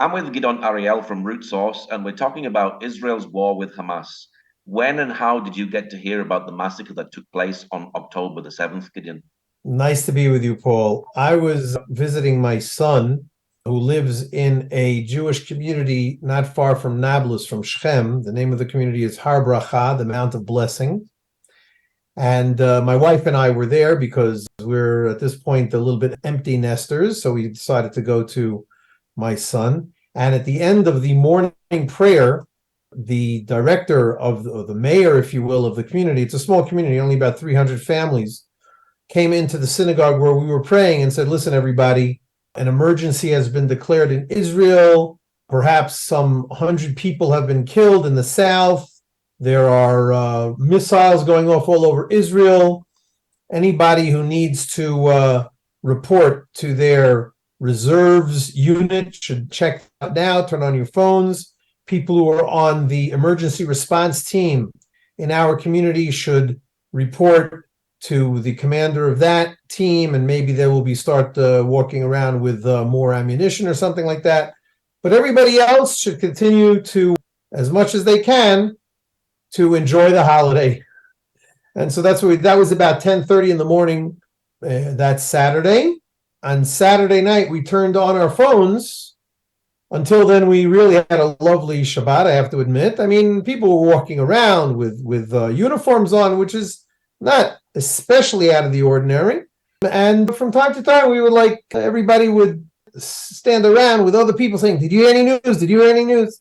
I'm with Gidon Ariel from Root Source, and we're talking about Israel's war with Hamas. When and how did you get to hear about the massacre that took place on October the 7th, Gideon? Nice to be with you, Paul. I was visiting my son, who lives in a Jewish community not far from Nablus, from Shechem. The name of the community is Har Bracha, the Mount of Blessing. And my wife and I were there because we're at this point a little bit empty nesters. So we decided to go to my son. And at the end of the morning prayer, the director of the mayor, if you will, of the community, it's a small community, only about 300 families, came into the synagogue where we were praying and said, listen, everybody, an emergency has been declared in Israel. Perhaps some 100 people have been killed in the south. There are missiles going off all over Israel. Anybody who needs to report to their reserves unit should check out now, turn on your phones. People who are on the emergency response team in our community should report to the commander of that team, and maybe they will start walking around with more ammunition or something like that. But everybody else should continue to, as much as they can, to enjoy the holiday. And so that was about 10:30 in the morning that Saturday. On Saturday night, we turned on our phones. Until then, we really had a lovely Shabbat, I have to admit. I mean, people were walking around with uniforms on, which is not especially out of the ordinary. And from time to time, we would everybody would stand around with other people saying, did you hear any news? Did you hear any news?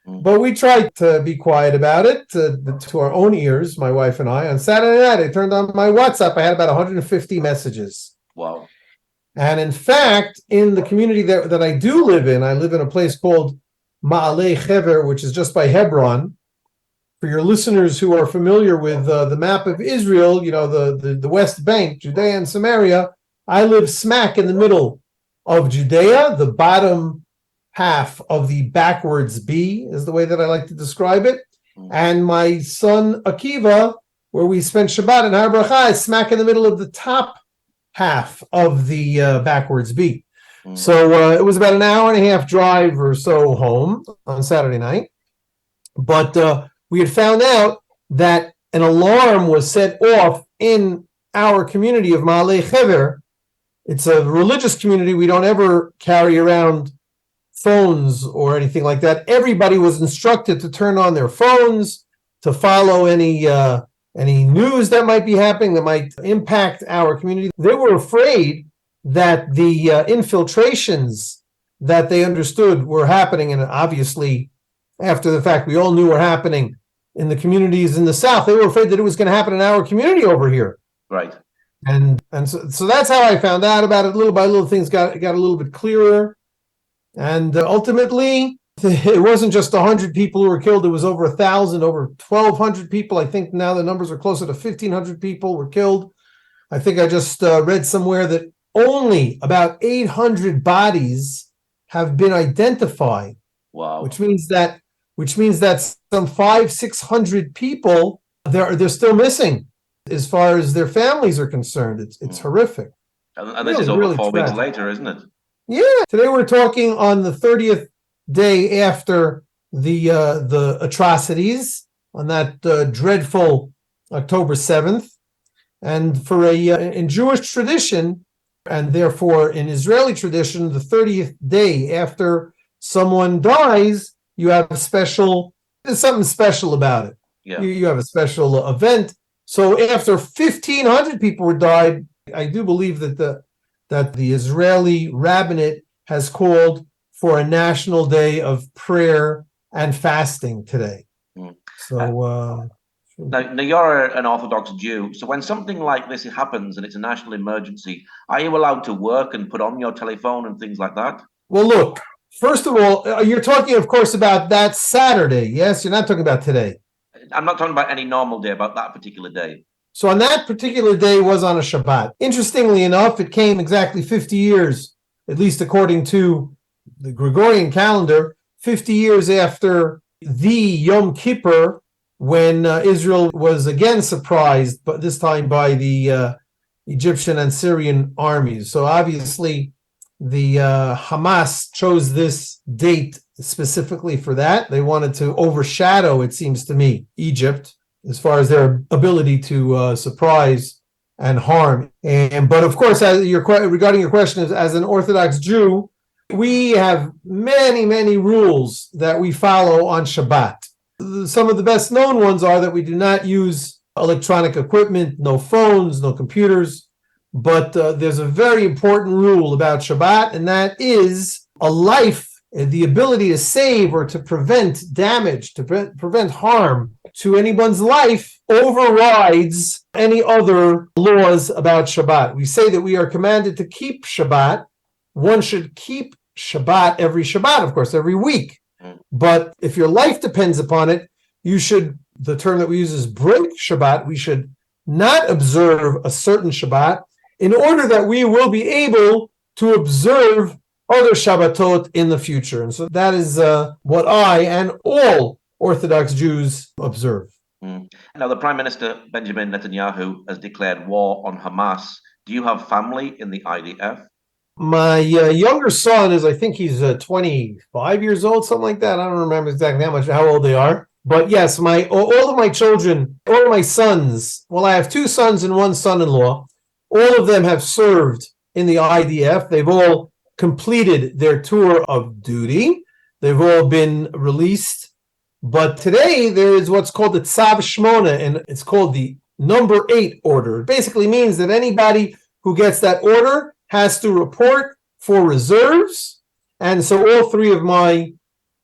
But we tried to be quiet about it to our own ears, my wife and I. On Saturday night, I turned on my WhatsApp. I had about 150 messages. Wow. And in fact, in the community that I do live in, I live in a place called Ma'alei Hever, which is just by Hebron. For your listeners who are familiar with the map of Israel, you know, the West Bank, Judea and Samaria, I live smack in the middle of Judea. The bottom half of the backwards B is the way that I like to describe it. And my son Akiva, where we spent Shabbat in Har Bracha, is smack in the middle of the top half of the backwards B. So it was about an hour and a half drive or so home on Saturday night. But we had found out that an alarm was set off in our community of Ma'alei Hever. It's a religious community. We don't ever carry around phones or anything like that. Everybody was instructed to turn on their phones, to follow any news that might be happening that might impact our community. They were afraid that the infiltrations that they understood were happening, and obviously after the fact we all knew were happening in the communities in the south. They were afraid that it was going to happen in our community over here. Right. And so that's how I found out about it. Little by little, things got a little bit clearer. And ultimately, it wasn't just 100 people who were killed. It was over 1,000, over 1,200 people. I think now the numbers are closer to 1,500 people were killed. I think I just read somewhere that only about 800 bodies have been identified. Wow. Which means that some 500-600 people they're still missing as far as their families are concerned. It's horrific. And this is over 4 weeks later, isn't it? Yeah. Today we're talking on the 30th day after the atrocities on that dreadful October 7th. And for in Jewish tradition, and therefore in Israeli tradition, the 30th day after someone dies, you have there's something special about it. Yeah. You have a special event. So after 1,500 people died, I do believe that the Israeli rabbinate has called for a national day of prayer and fasting today. So now you're an Orthodox Jew. So when something like this happens and it's a national emergency, are you allowed to work and put on your telephone and things like that? Well, look, first of all, you're talking, of course, about that Saturday. Yes, you're not talking about today. I'm not talking about any normal day, about that particular day. So on that particular day was on a Shabbat. Interestingly enough, it came exactly 50 years, at least according to the Gregorian calendar, 50 years after the Yom Kippur, when Israel was again surprised, but this time by the Egyptian and Syrian armies. So obviously, the Hamas chose this date specifically for that. They wanted to overshadow, it seems to me, Egypt as far as their ability to surprise and harm. But of course, regarding your question, as an Orthodox Jew, we have many, many rules that we follow on Shabbat. Some of the best known ones are that we do not use electronic equipment, no phones, no computers. But there's a very important rule about Shabbat, and that is a life, the ability to save or to prevent damage, to prevent harm to anyone's life overrides any other laws about Shabbat. We say that we are commanded to keep Shabbat. One should keep Shabbat every Shabbat, of course, every week. But if your life depends upon it, you should, the term that we use is break Shabbat. We should not observe a certain Shabbat in order that we will be able to observe other Shabbatot in the future. And so that is what I and all Orthodox Jews observe. Now, the Prime Minister, Benjamin Netanyahu, has declared war on Hamas. Do you have family in the IDF? My younger son is, I think he's 25 years old, something like that. I don't remember exactly how old they are. But yes, all of my children, all of my sons, well, I have two sons and one son-in-law. All of them have served in the IDF. They've all completed their tour of duty. They've all been released. But today there is what's called the Tzav Shmona, and it's called the number 8 order. It basically means that anybody who gets that order has to report for reserves. And so all three of my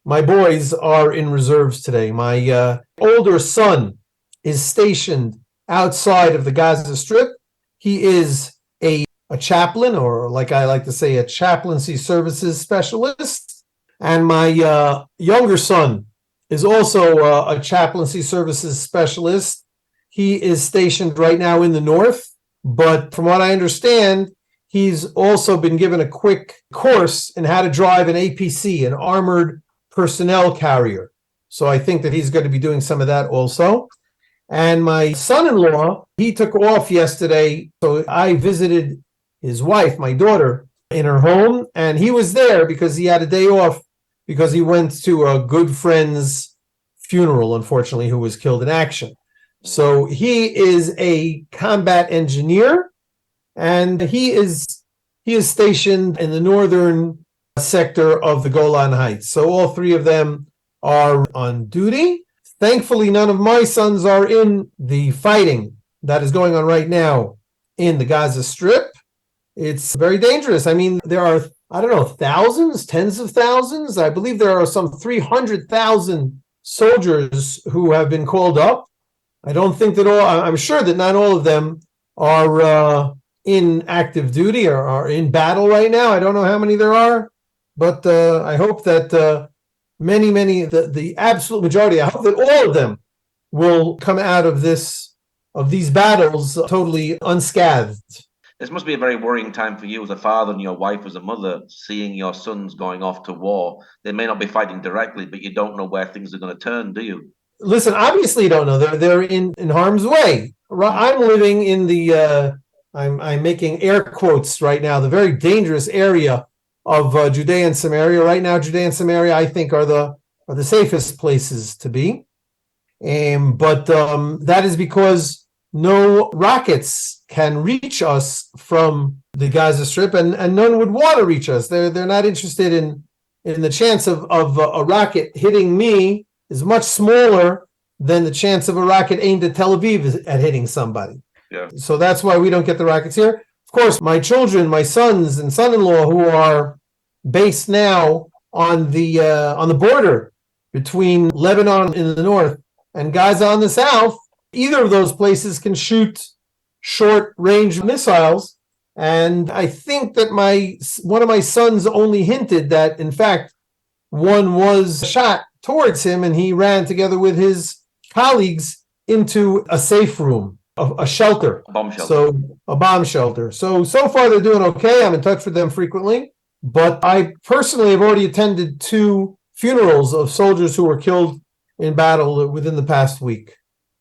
boys are in reserves today. My older son is stationed outside of the Gaza Strip. He is a chaplain, or like I like to say, a chaplaincy services specialist. And my younger son is also a chaplaincy services specialist. He is stationed right now in the north. But from what I understand, he's also been given a quick course in how to drive an APC, an armored personnel carrier. So I think that he's going to be doing some of that also. And my son-in-law, he took off yesterday. So I visited his wife, my daughter, in her home. And he was there because he had a day off because he went to a good friend's funeral, unfortunately, who was killed in action. So he is a combat engineer, and he is stationed in the northern sector of the Golan Heights. So all three of them are on duty. Thankfully, none of my sons are in the fighting that is going on right now in the Gaza Strip. It's very dangerous. I mean, there are, I don't know, thousands, tens of thousands. I believe there are some 300,000 soldiers who have been called up. I don't think that I'm sure that not all of them are in active duty or are in battle right now. I don't know how many there are, but I hope that many, the absolute majority, I hope that all of them will come out of these battles totally unscathed. This must be a very worrying time for you as a father and your wife as a mother, seeing your sons going off to war. They may not be fighting directly, but you don't know where things are going to turn, do you? Listen, obviously you don't know. They're in harm's way. I'm living in the, I'm making air quotes right now, the very dangerous area of Judea and Samaria. Right now, Judea and Samaria, I think, are the safest places to be. But that is because no rockets can reach us from the Gaza Strip, and none would want to reach us. They're not interested in the chance of a rocket hitting me is much smaller than the chance of a rocket aimed at Tel Aviv at hitting somebody. Yeah. So that's why we don't get the rockets here. Of course, my children, my sons and son-in-law, who are based now on the border between Lebanon in the north and Gaza on the south, either of those places can shoot short-range missiles. And I think that one of my sons only hinted that, in fact, one was shot towards him, and he ran together with his colleagues into a safe room, a shelter. A bomb shelter. So a bomb shelter. So far they're doing okay. I'm in touch with them frequently. But I personally have already attended 2 funerals of soldiers who were killed in battle within the past week.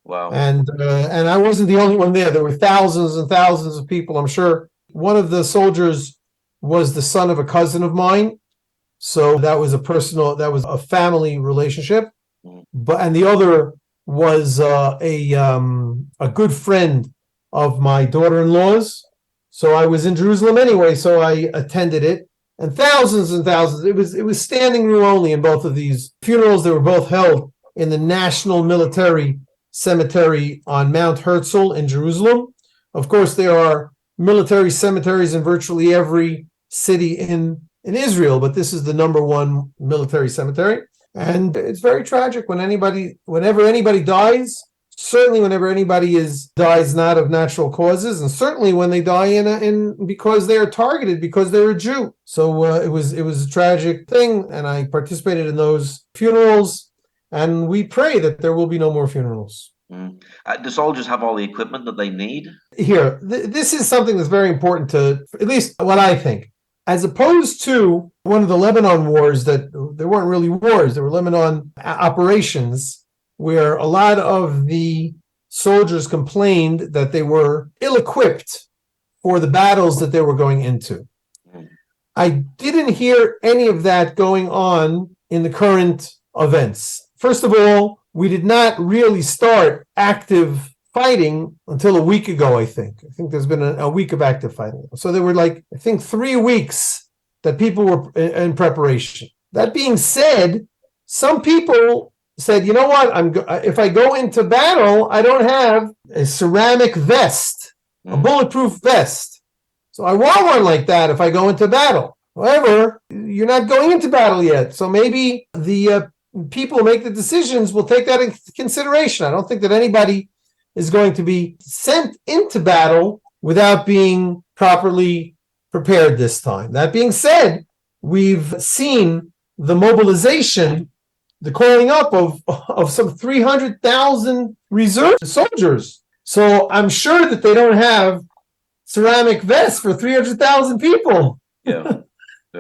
Wow. And I wasn't the only one there. There were thousands and thousands of people. I'm sure one of the soldiers was the son of a cousin of mine. So that was a family relationship. And the other was a good friend of my daughter-in-law's. So I was in Jerusalem anyway, so I attended it. And thousands, it was standing room only in both of these funerals. They were both held in the National Military Cemetery on Mount Herzl in Jerusalem. Of course, there are military cemeteries in virtually every city in Israel, but this is the number one military cemetery. And it's very tragic whenever anybody dies, certainly whenever anybody dies not of natural causes, and certainly when they die in because they are targeted because they're a Jew. So it was a tragic thing, and I participated in those funerals, and we pray that there will be no more funerals. Do soldiers have all the equipment that they need? Here, this is something that's very important to, at least what I think. As opposed to one of the Lebanon wars, that there weren't really wars, there were Lebanon operations where a lot of the soldiers complained that they were ill-equipped for the battles that they were going into. I didn't hear any of that going on in the current events. First of all, we did not really start active fighting until a week ago, I think. I think there's been a week of active fighting. So there were 3 weeks that people were in preparation. That being said, some people said, you know what, if I go into battle, I don't have a ceramic vest, a bulletproof vest. So I want one like that if I go into battle. However, you're not going into battle yet. So maybe the people who make the decisions will take that into consideration. I don't think that anybody is going to be sent into battle without being properly prepared this time. That being said, we've seen the mobilization, the calling up of some 300,000 reserve soldiers. So I'm sure that they don't have ceramic vests for 300,000 people. Yeah.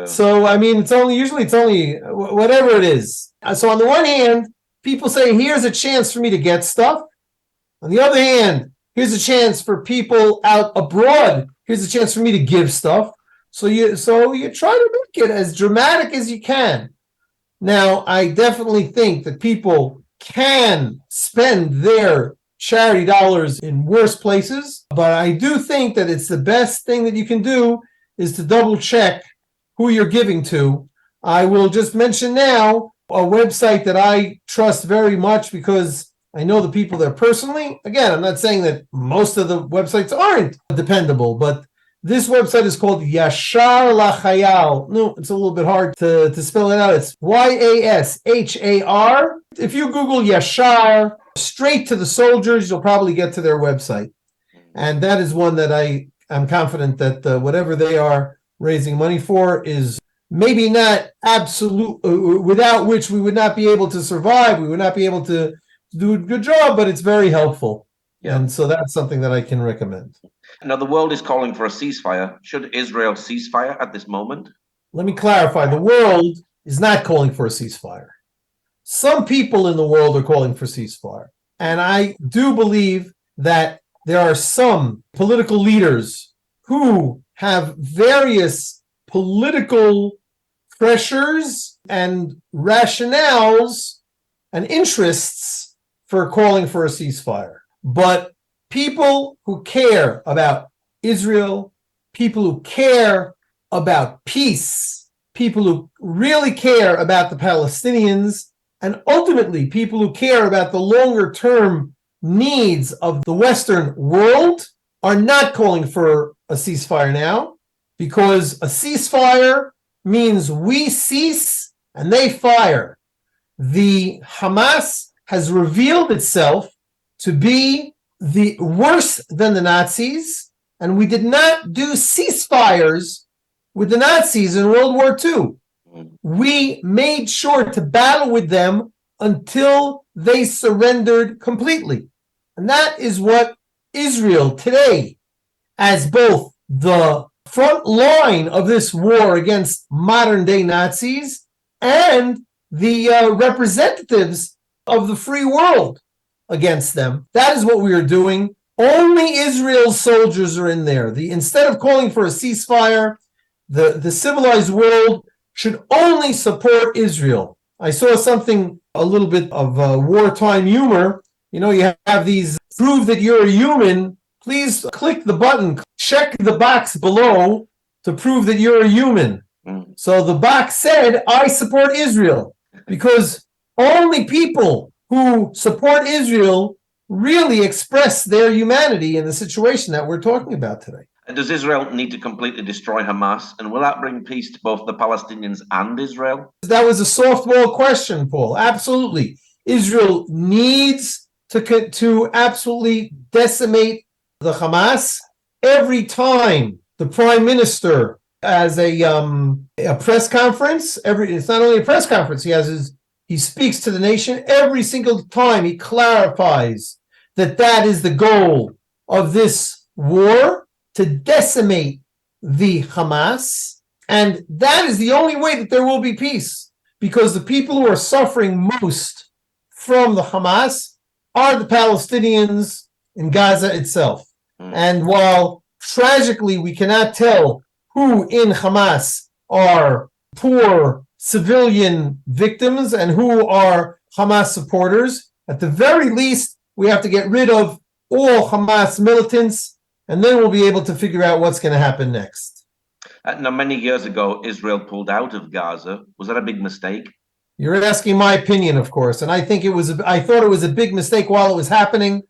So, I mean, it's only whatever it is. So on the one hand, people say, here's a chance for me to get stuff. On the other hand, here's a chance for people out abroad. Here's a chance for me to give stuff. So you try to make it as dramatic as you can. Now, I definitely think that people can spend their charity dollars in worse places, but I do think that it's the best thing that you can do is to double check who you're giving to. I will just mention now a website that I trust very much because I know the people there personally. Again, I'm not saying that most of the websites aren't dependable, but this website is called Yashar LaChayal. No, it's a little bit hard to spell it out. It's YASHAR. If you Google Yashar, straight to the soldiers, you'll probably get to their website. And that is one that I'm confident that whatever they are raising money for is maybe not absolute, without which we would not be able to survive. We would not be able to do a good job, but it's very helpful. Yeah. And so that's something that I can recommend. Now, the world is calling for a ceasefire. Should Israel cease fire at this moment? Let me clarify. The world is not calling for a ceasefire. Some people in the world are calling for ceasefire. And I do believe that there are some political leaders who have various political pressures and rationales and interests for calling for a ceasefire. But people who care about Israel, people who care about peace, people who really care about the Palestinians, and ultimately people who care about the longer term needs of the Western world are not calling for a ceasefire now, because a ceasefire means we cease and they fire. The Hamas has revealed itself to be worse than the Nazis, and we did not do ceasefires with the Nazis in World War II. We made sure to battle with them until they surrendered completely. And that is what Israel today, as both the front line of this war against modern-day Nazis and the representatives of the free world against them. That is what we are doing. Only Israel's soldiers are in there. Instead of calling for a ceasefire, the civilized world should only support Israel. I saw something, a little bit of wartime humor. You have these, prove that you're a human. Please click the button, check the box below to prove that you're a human. So the box said, I support Israel, because only people who support Israel really express their humanity in the situation that we're talking about today. And does Israel need to completely destroy Hamas? And will that bring peace to both the Palestinians and Israel? That was a softball question, Paul. Absolutely. Israel needs to absolutely decimate the Hamas. Every time the prime minister has a press conference, it's not only a press conference, he speaks to the nation. Every single time he clarifies that is the goal of this war, to decimate the Hamas. And that is the only way that there will be peace, because the people who are suffering most from the Hamas are the Palestinians in Gaza itself. And while tragically we cannot tell who in Hamas are poor civilian victims and who are Hamas supporters, at the very least, we have to get rid of all Hamas militants, and then we'll be able to figure out what's going to happen next. Now, many years ago, Israel pulled out of Gaza. Was that a big mistake? You're asking my opinion, of course, and I thought it was a big mistake while it was happening.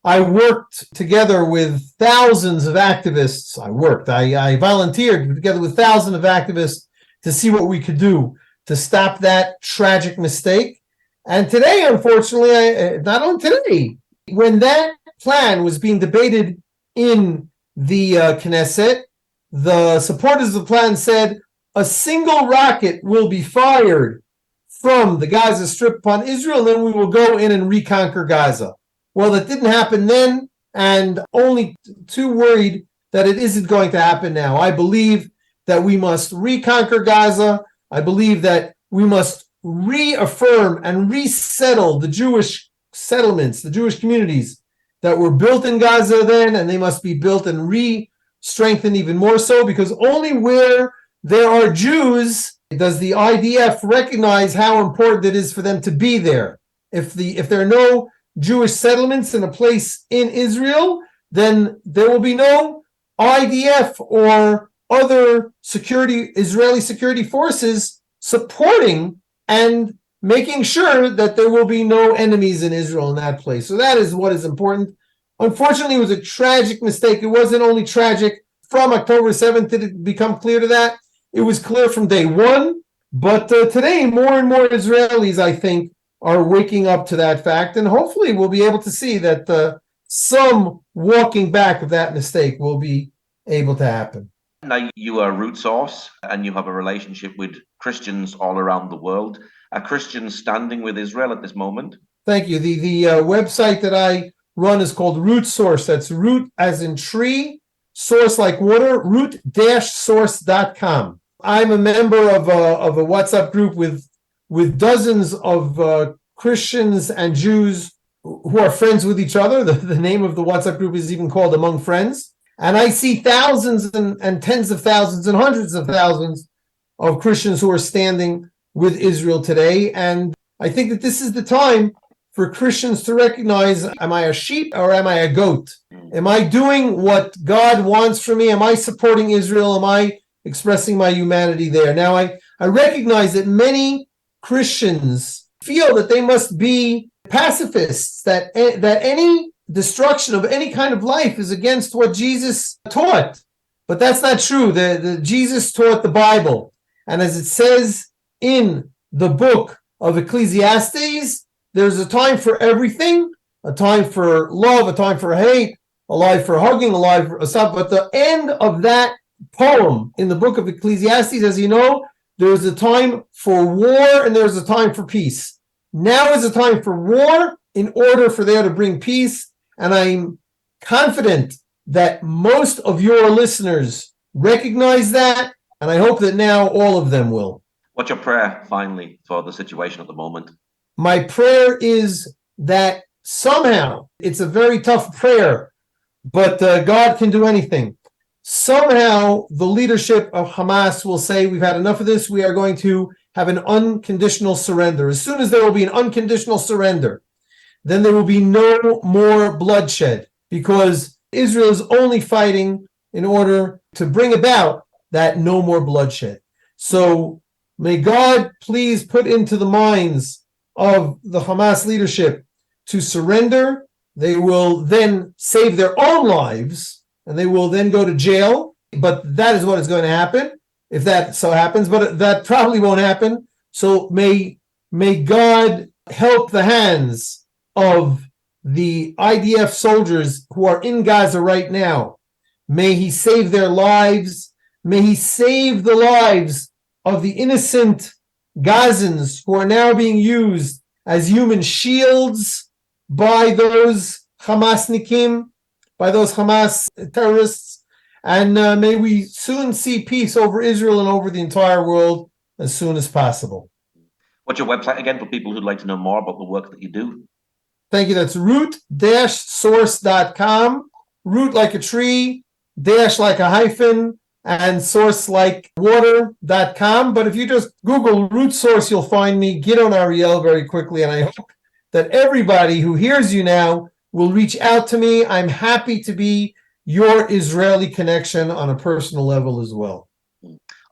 I worked together with thousands of activists. I volunteered together with thousands of activists to see what we could do to stop that tragic mistake. And today, unfortunately, not only today, when that plan was being debated in the Knesset, the supporters of the plan said a single rocket will be fired from the Gaza Strip upon Israel, and then we will go in and reconquer Gaza. Well, that didn't happen then, and only too worried that it isn't going to happen now. I believe that we must reconquer Gaza. I believe that we must reaffirm and resettle the Jewish settlements, the Jewish communities that were built in Gaza then, and they must be built and re-strengthened even more so, because only where there are Jews does the IDF recognize how important it is for them to be there. If there are no Jewish settlements in a place in Israel, then there will be no IDF or other Israeli security forces supporting and making sure that there will be no enemies in Israel in that place. So that is what is important. Unfortunately, it was a tragic mistake. It wasn't only tragic from October 7th did it become clear to that. It was clear from day one. But today, more and more Israelis, I think, are waking up to that fact. And hopefully we'll be able to see that some walking back of that mistake will be able to happen. Now, you are root source and you have a relationship with Christians all around the world. Are Christians standing with Israel at this moment? Thank you. The website that I run is called Root Source. That's root as in tree, source like water, root-source.com. I'm a member of a WhatsApp group with dozens of Christians and Jews who are friends with each other. The name of the WhatsApp group is even called Among Friends. And I see thousands and tens of thousands and hundreds of thousands of Christians who are standing with Israel today. And I think that this is the time for Christians to recognize, am I a sheep or am I a goat? Am I doing what God wants for me? Am I supporting Israel? Am I expressing my humanity there? Now, I recognize that many Christians feel that they must be pacifists, that any destruction of any kind of life is against what Jesus taught. But that's not true. Jesus taught the Bible. And as it says in the book of Ecclesiastes, there's a time for everything, a time for love, a time for hate, a life for hugging, a life for stuff. But the end of that poem in the book of Ecclesiastes, as you know, there's a time for war and there's a time for peace. Now is a time for war in order for there to bring peace. And I'm confident that most of your listeners recognize that. And I hope that now all of them will. What's your prayer, finally, for the situation at the moment? My prayer is that somehow, it's a very tough prayer, but God can do anything, somehow the leadership of Hamas will say, we've had enough of this. We are going to have an unconditional surrender. As soon as there will be an unconditional surrender, then there will be no more bloodshed, because Israel is only fighting in order to bring about that no more bloodshed. So may God please put into the minds of the Hamas leadership to surrender. They will then save their own lives, and they will then go to jail. But that is what is going to happen, if that so happens. But that probably won't happen. So may God help the hands of the IDF soldiers who are in Gaza right now. May he save their lives. May he save the lives of the innocent Gazans who are now being used as human shields by those Hamasnikim, by those Hamas terrorists. And may we soon see peace over Israel and over the entire world as soon as possible. What's your website again for people who'd like to know more about the work that you do? Thank you. That's root-source.com. Root like a tree, dash like a hyphen, and source like water.com. But if you just Google root source, you'll find me, Gidon Ariel, very quickly. And I hope that everybody who hears you now will reach out to me. I'm happy to be your Israeli connection on a personal level as well.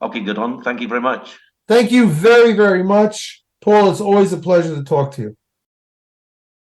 Okay, Gidon, thank you very much. Thank you very, very much. Paul, it's always a pleasure to talk to you.